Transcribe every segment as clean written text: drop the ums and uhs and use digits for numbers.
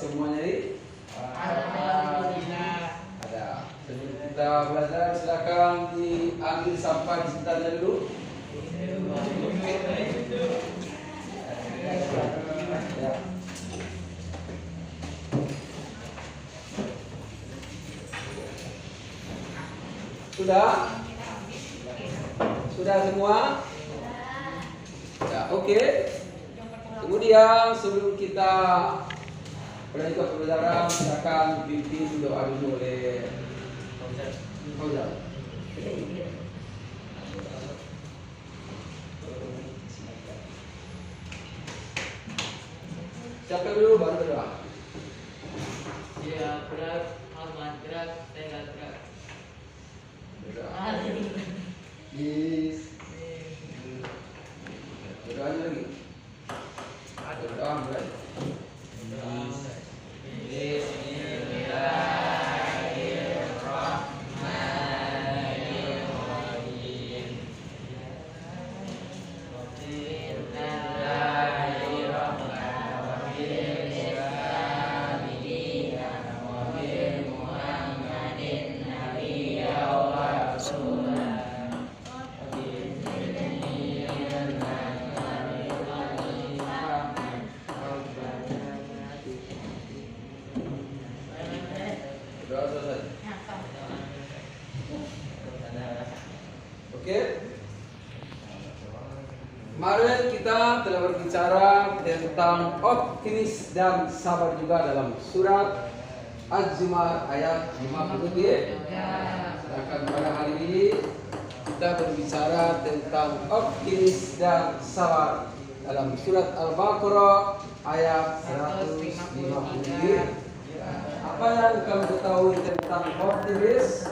semuanya ini? Alhamdulillah. Ada. Sebelum kita belajar, silakan diambil sampah di sekitarnya dulu. Ya. Sudah? Sudah semua? Ya, oke. Kemudian sebelum kita melanjutkan pembelajaran, silakan dipimpin doa dulu oleh Fauzan. Siapa dulu baru berdoa. Ya, berat, aman, berat, saya berat. Berdoa. Yes. Berdoanya lagi. Berdoa mulai. Berdoa selesai. Oke. Kemarin kita telah berbicara tentang optimis dan sabar juga dalam surat Az-Zumar ayat 50. Sedangkan pada hari ini kita berbicara tentang optimis dan sabar dalam surat Al-Baqarah ayat 150. Apa yang kamu ketahui tentang optimis?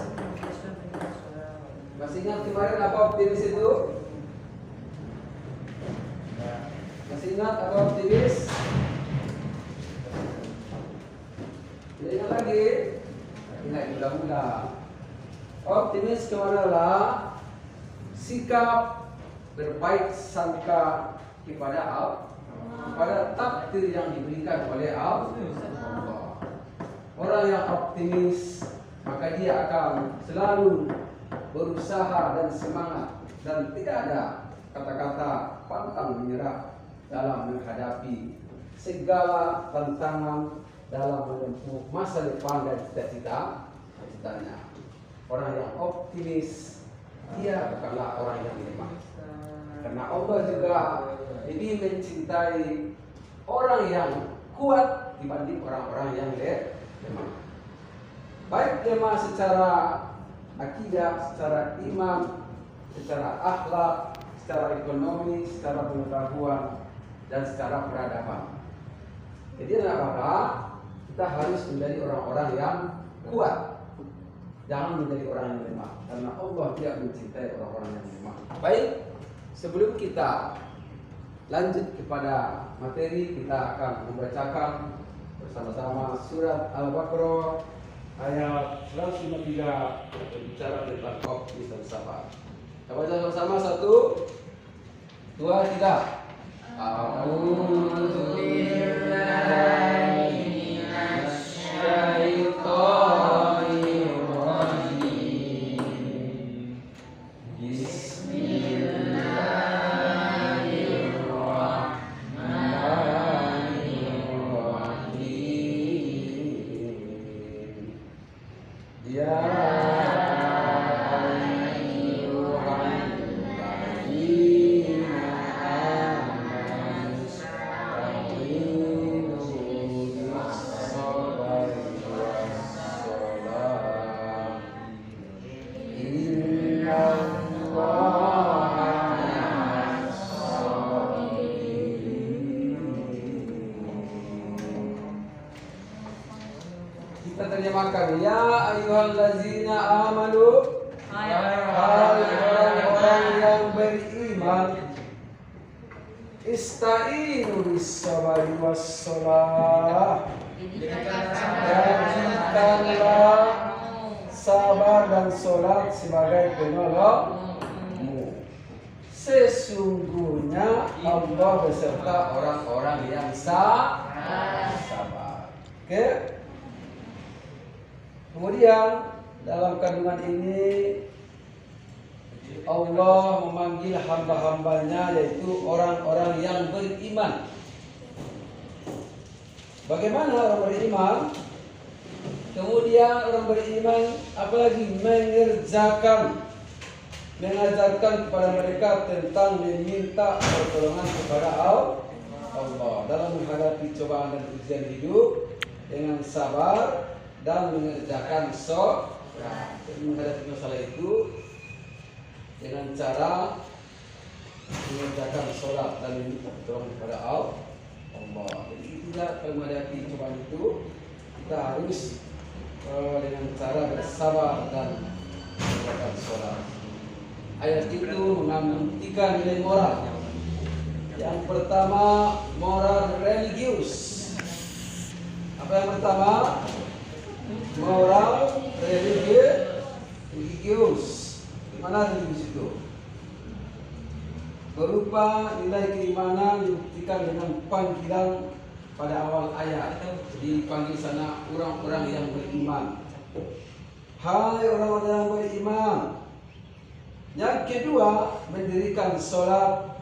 Masih ingat kemarin apa optimis itu? Masih ingat apa optimis? Tidak ingat lagi? Ingat mula-mula. Optimis itu adalah sikap berbaik sangka kepada takdir yang diberikan oleh Allah. Orang yang optimis maka dia akan selalu berusaha dan semangat dan tidak ada kata-kata pantang menyerah dalam menghadapi segala tantangan dalam menempuh masa depan dan cita-citanya. Orang yang optimis dia bukanlah orang yang lemah. Karena Allah juga lebih mencintai orang yang kuat dibanding orang-orang yang lemah. Baik lemah secara akidah, secara iman, secara akhlak, secara ekonomi, secara pengetahuan, dan secara peradaban. Jadi tidak apa-apa, kita harus menjadi orang-orang yang kuat. Jangan menjadi orang yang lemah, karena Allah tidak mencintai orang-orang yang lemah. Baik, sebelum kita lanjut kepada materi, kita akan membacakan bersama-sama surat Al-Baqarah ayat 153 berbicara tentang optimis dan sabar. Kita baca sama-sama, 1, 2, 3. A'udzu billahi minasy syaithanir rajim. Bismillahirrahmanirrahim. Ya terjemahkan, ya ayyuhallazina amanu, hai orang-orang yang beriman, ista'inu bis-sabri was-shalah, jadikanlah sabar dan sholat sebagai penolongmu. Sesungguhnya Allah beserta orang-orang yang sabar. Oke. Kemudian dalam kandungan ini Allah memanggil hamba-hambanya, yaitu orang-orang yang beriman. Bagaimana orang beriman? Kemudian orang beriman apalagi mengajarkan kepada mereka tentang meminta pertolongan kepada Allah dalam menghadapi cobaan dan ujian hidup dengan sabar dan mengerjakan sholat. Menghadapi masalah itu dengan cara mengerjakan sholat dan meminta pertolongan kepada Allah. Jadi tidak menghadapi cobaan itu kita harus dengan cara bersabar dan mengerjakan sholat. Ayat itu mengambil 3 nilai moral. Yang pertama, moral religius. Apa yang pertama? Moral religius. Mana religius itu? Berupa nilai keimanan dibuktikan dengan panggilan pada awal ayat. Dipanggil sana orang-orang yang beriman. Hai orang-orang yang beriman. Yang kedua, mendirikan sholat.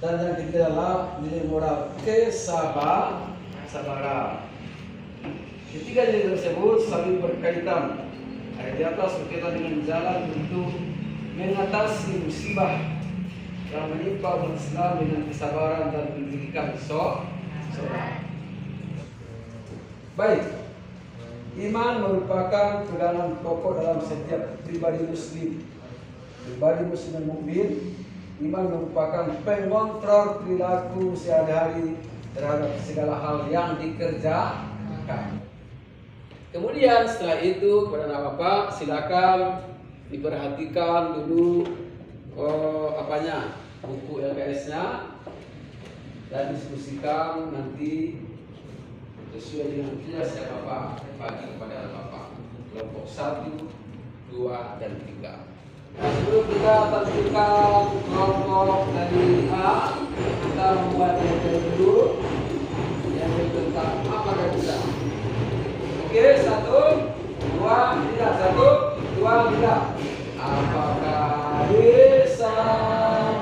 Dan yang ketiga adalah nilai moral kesabaran. Ketiga nilai tersebut saling berkaitan. Ayat di atas berkaitan dengan jalan untuk mengatasi musibah yang menimpa umat Islam dengan kesabaran dan mendirikan sholat. Baik, iman merupakan pegangan pokok dalam setiap pribadi Muslim. Pribadi Muslim yang mukmin, iman merupakan pengontrol perilaku sehari-hari terhadap segala hal yang dikerjakan. Kemudian setelah itu kepada anak bapak silakan diperhatikan dulu buku LKS-nya dan diskusikan nanti sesuai dengan tugas yang bapak bagi kepada anak bapak kelompok 1, 2, dan 3. Nah, sebelum kita tampilkan kelompok dari A, kita membuat yang dulu yang tentang apa dan tidak. Oke, 1, 2, 3. 1, 2, 3. Apakah bisa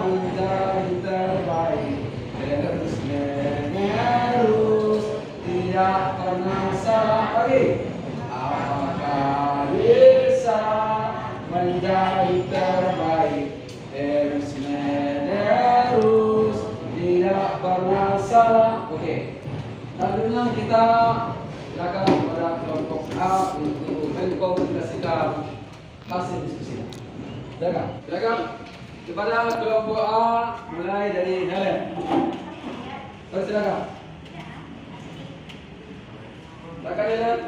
menjadi terbaik? Terus menerus, tidak pernah salah lagi. Apakah bisa menjadi terbaik? Terus menerus, tidak pernah salah. Oke. Selanjutnya kita silakan kepada kelompok A untuk mengkomunikasikan hasil diskusi. Silakan kepada kelompok A mulai dari Helen. Silakan. Silakan Helen.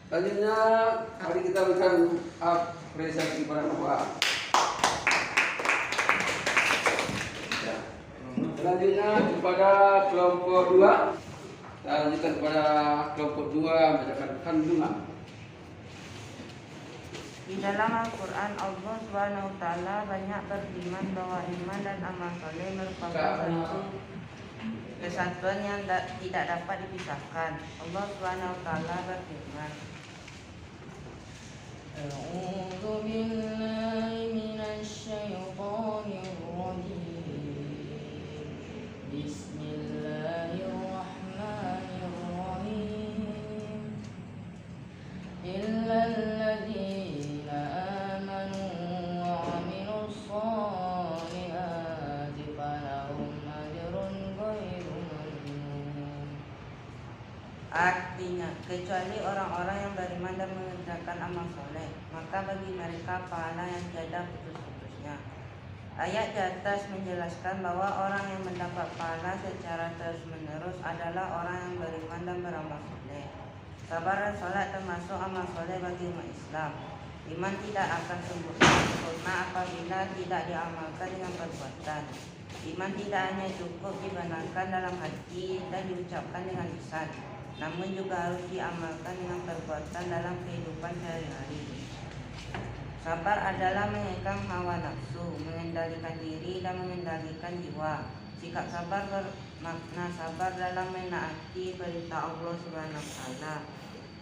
Selanjutnya mari kita berikan apresiasi kepada Bapak. Ya. Selanjutnya kepada kelompok 2. Kita lanjutkan kepada kelompok 2 membacakan kandungan. Di dalam Al-Quran, Allah Subhanahu wa Ta'ala banyak berfirman bahwa iman dan amal soleh merupakan satu kesatuan yang tidak dapat dipisahkan. Allah Subhanahu wa Ta'ala berfirman, A'udzu billahi minasy syaithanir rajim. Bismillahirrahmanirrahim. Illal ladzina amanu wa 'amilus shalihati falahum ajrun ghairu mamnun. Artinya, kecuali orang-orang yang beriman dan mengerjakan amal soleh, maka bagi mereka pahala yang tiada putus-putusnya. Ayat di atas menjelaskan bahwa orang yang mendapat pahala secara terus-menerus adalah orang yang beriman dan beramal soleh. Sabar dan sholat termasuk amal soleh bagi umat Islam. Iman tidak akan sempurna apabila tidak diamalkan dengan perbuatan. Iman tidak hanya cukup dibenarkan dalam hati dan diucapkan dengan lisan, namun juga harus diamalkan dengan perbuatan dalam kehidupan sehari-hari. Sabar adalah mengekang hawa nafsu, mengendalikan diri dan mengendalikan jiwa. Sikap sabar bermakna sabar dalam menaati perintah Allah Subhanahu wa Ta'ala.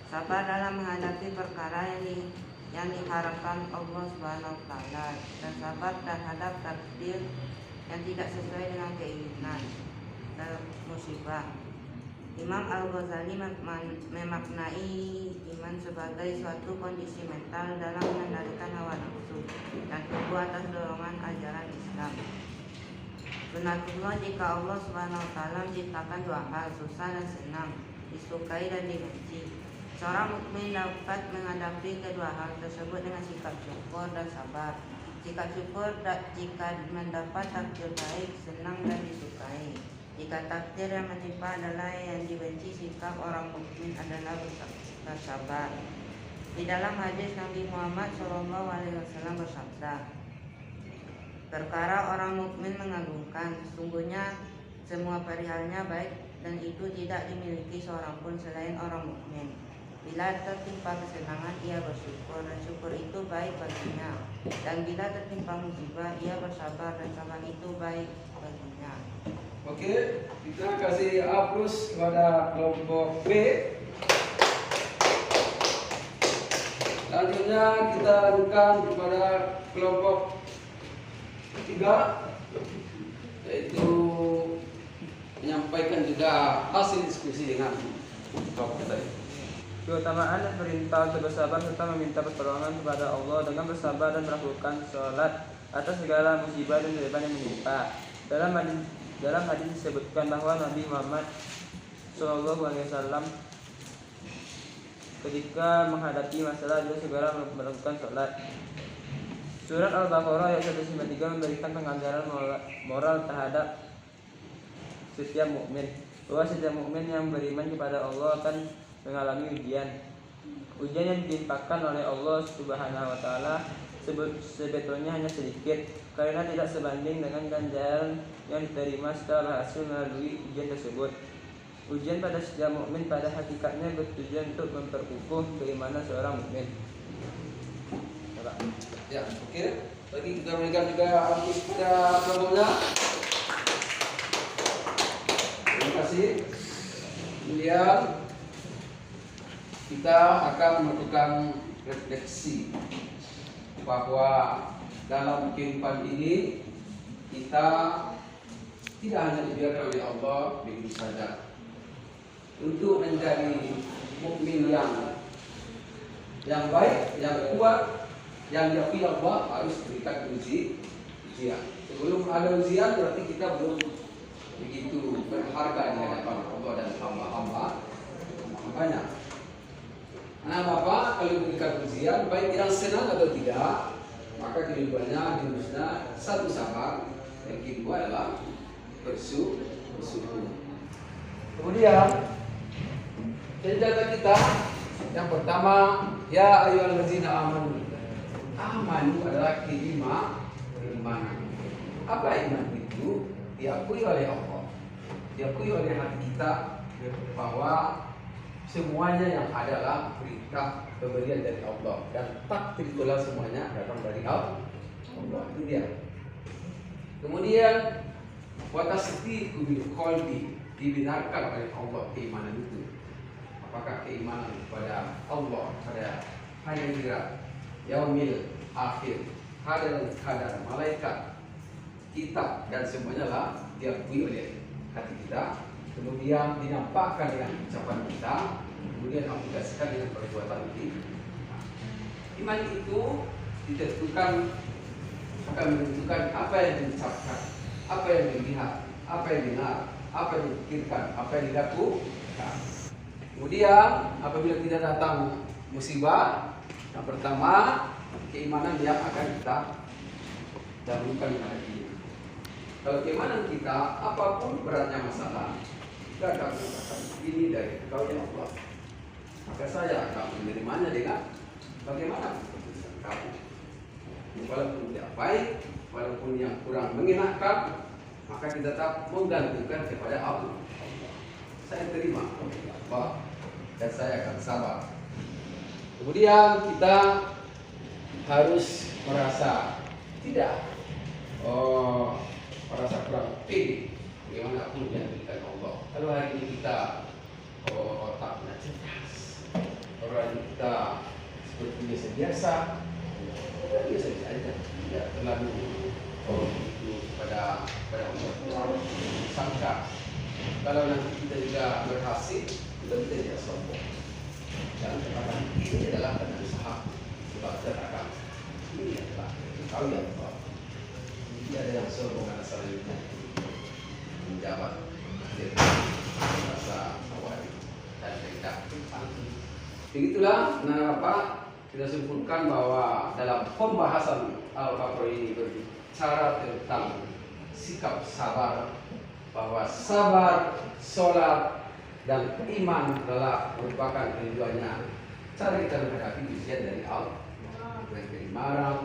Sabar dalam menghadapi perkara yang diharapkan Allah Subhanahu wa Ta'ala, dan sabar terhadap takdir yang tidak sesuai dengan keinginan dalam musibah. Imam Al-Ghazali memaknai iman sebagai suatu kondisi mental dalam mengendalikan hawa nafsu dan teguh atas dorongan ajaran Islam. Sunatullah jika Allah Subhanahu wa Ta'ala menciptakan dua hal, susah dan senang, disukai dan dibenci. Seorang mukmin dapat menghadapi kedua hal tersebut dengan sikap syukur dan sabar. Sikap syukur jika mendapat takdir baik, senang dan disukai. Jika takdir yang menimpa adalah yang dibenci, sikap orang mukmin adalah bersabar. Di dalam hadis Nabi Muhammad SAW bersabda, perkara orang mukmin mengagumkan, sesungguhnya semua perihalnya baik dan itu tidak dimiliki seorang pun selain orang mukmin. Bila tertimpa kesenangan, ia bersyukur dan syukur itu baik baginya. Dan bila tertimpa musibah, ia bersabar dan sabar itu baik baginya. Oke, kita kasih aplaus kepada kelompok B. Selanjutnya kita lanjutkan kepada kelompok 3, yaitu menyampaikan juga hasil diskusi dengan kelompok tadi. Keutamaan dan perintah untuk bersabar serta meminta pertolongan kepada Allah dengan bersabar dan melakukan sholat atas segala musibah dan beban yang menimpa. Dalam hadis disebutkan bahwa Nabi Muhammad SAW ketika menghadapi masalah dia segera melakukan sholat. Surat Al-Baqarah ayat 153 memberikan pengajaran moral terhadap setiap mukmin, bahwa setiap mukmin yang beriman kepada Allah akan mengalami ujian yang ditimpakan oleh Allah Subhanahu wa Ta'ala sebetulnya hanya sedikit, karena tidak sebanding dengan ganjaran yang diterima setelah berhasil melalui ujian tersebut. Ujian pada setiap mukmin pada hakikatnya bertujuan untuk memperkukuh keimanan seorang mukmin. Ya, oke. Lagi kita berikan juga artis kita kelompoknya. Terima kasih. Kemudian kita akan melakukan refleksi bahwa dalam kehidupan ini kita tidak hanya dibiarkan oleh Allah begitu saja. Untuk menjadi mukmin yang baik, yang kuat, yang diakui Allah harus berikan ujian. Sebelum ada ujian berarti kita belum begitu berharga di hadapan Allah dan hamba-hamba. Makanya, nah Bapak kalau berikan ujian baik yang senang atau tidak, maka kehidupannya harusnya satu sabar, yang kedua adalah bersyukur. Kemudian senjata kita Yang pertama, ya ayyuhallazina amanu. Amanu adalah keimanan. Apa iman itu? Diakui oleh Allah, diakui oleh hati kita bahwa semuanya yang adalah perintah pemberian dari Allah dan takdir itulah semuanya datang dari Allah. Itu dia. Kemudian watasdiqu bil qalbi, dibenarkan oleh Allah keimanan itu. Apakah keimanan kepada Allah, pada hari akhirat, yaumil akhir, hadal qadar, malaikat, kitab dan semuanya lah diakui oleh hati kita, kemudian dinampakkan dengan ucapan kita, kemudian aplikasikan dengan perbuatan kita. Iman itu ditentukan, akan menentukan apa yang diucapkan, apa yang dilihat, apa yang dengar, apa yang dipikirkan, apa yang dilakukan. Kemudian apabila tidak datang musibah, yang pertama keimanan yang akan kita dahulukan pada diri. Kalau keimanan kita, apapun beratnya masalah, kita akan mengatakan ini dari Engkau ya Allah, maka saya akan menerimanya dengan bagaimana keputusan kamu. Walaupun tidak baik, walaupun yang kurang mengenakan, maka kita tetap menggantungkan kepada Allah. Saya terima Allah dan saya akan sabar. Kemudian kita harus merasa tidak merasa kurang pede bagaimanapun yang diberikan Allah. Kalau hari ini kita otaknya cerdas, orang kita seperti biasa-biasa, kita biasa-biasa aja, tidak terlalu itu pada Allah sangka. Kalau nanti kita juga berhasil, kita tidak sombong. Jangan katakan ini adalah karena usaha, sebab saya akan ini adalah kau yang Allah. Tidak ada yang sombong karena selanjutnya menjabat rasa awal dan mereka. Begitulah kenapa kita simpulkan bahwa dalam pembahasan Al-Baqarah ini berbicara tentang sikap sabar, bahwa sabar, sholat, dan iman adalah merupakan keduanya cara kita menghadapi ujian dari Allah dengan keimanan,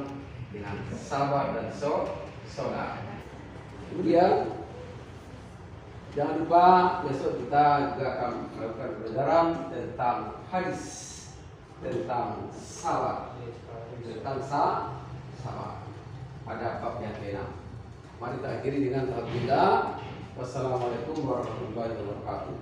dengan sabar dan sholat. Kemudian jangan lupa besok kita juga akan melakukan pelajaran tentang hadis tentang sabar, sabar. Ada bab yang ke-6. Mari kita akhiri dengan alhamdulillah. Wassalamualaikum warahmatullahi wabarakatuh.